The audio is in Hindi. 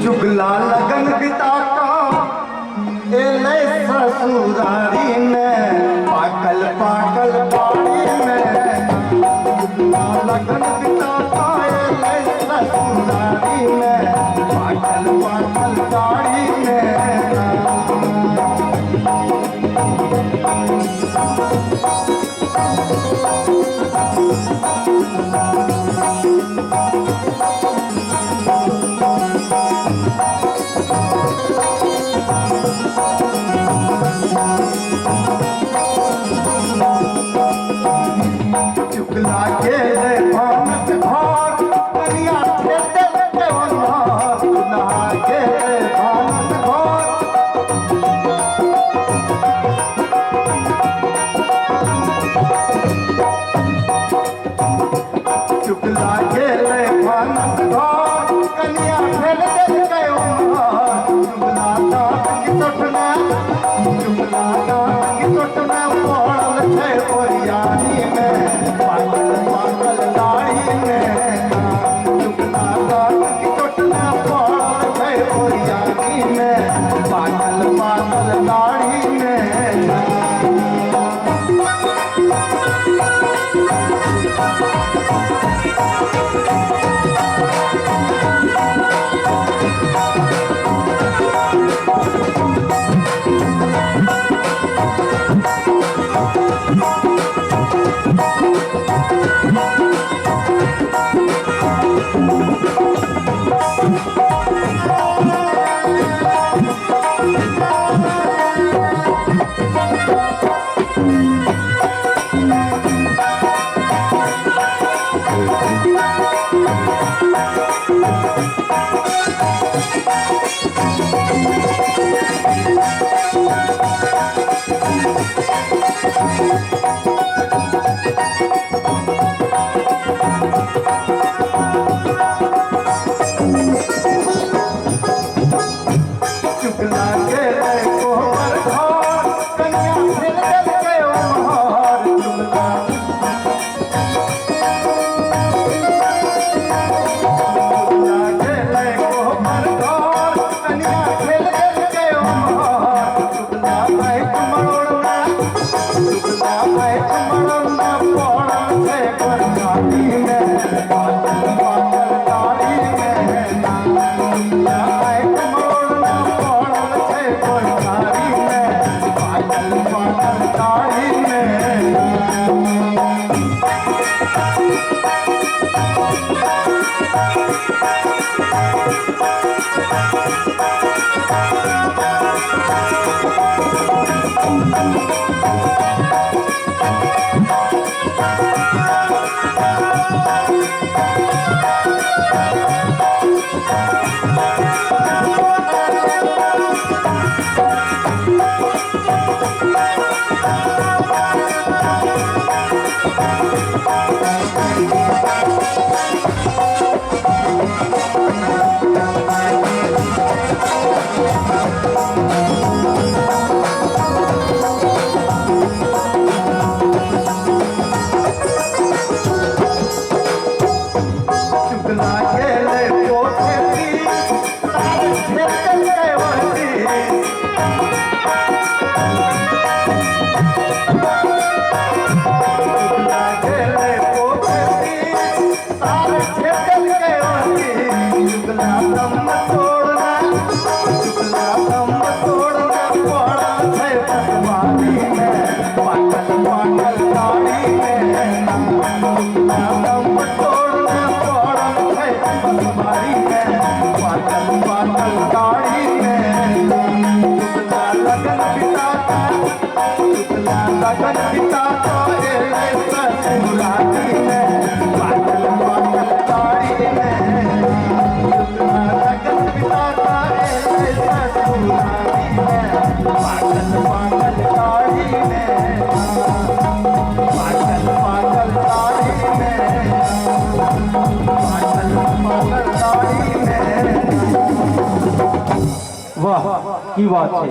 जुगला लगन बिताता एले ससुरारी में पाकल पाकल बाड़ी में। जुगला लगन बिताता एले ससुरारी में पाकल पाकल बाड़ी में। जुगला के भानस घर कनिया खेते देवनार। जुगला के भानस घर जुगला के भानस घर कनिया खेते देवनार। जुगला दांत की टोटना जुगला दांत की टोटना पड़ल है ओरियानी में पागल पागल दाढ़ी में। जुगला दांत की टोटना पड़ल है ओरियानी में पागल पागल दाढ़ी में। जुगला के कोहबर घर कन्या खेल के ओहर। जुगला के कोहबर घर कन्या खेल के ओहर। जुगला बैठ मरोड़ना जुगला बैठ मरोड़ना पड़ल है बरसाती में पागल पागल दाढ़ी में। जुगला बैठ मरोड़ना पड़ल है बरसाती में पागल पागल दाढ़ी में। जुगला के पोछे की सारे खेत के वही। जुगला के पोछे की सारे खेत के वही। जुगला दम तोड़ना जुगला दम तोड़ना पड़ा है पटवारी में पागल पागल दाढ़ी में। जुगला दम तोड़ना पड़ा है पटवारी में पागल पागल दाढ़ी में। जुगला लगन बिताता जुगला लगन बिताता एले ससुरारी में पागल पागल दाढ़ी में। जुगला लगन बिताता एले ससुरारी में पागल पागल दाढ़ी में पागल पागल दाढ़ी में पागल पागल दाढ़ी में। वाह की बात है।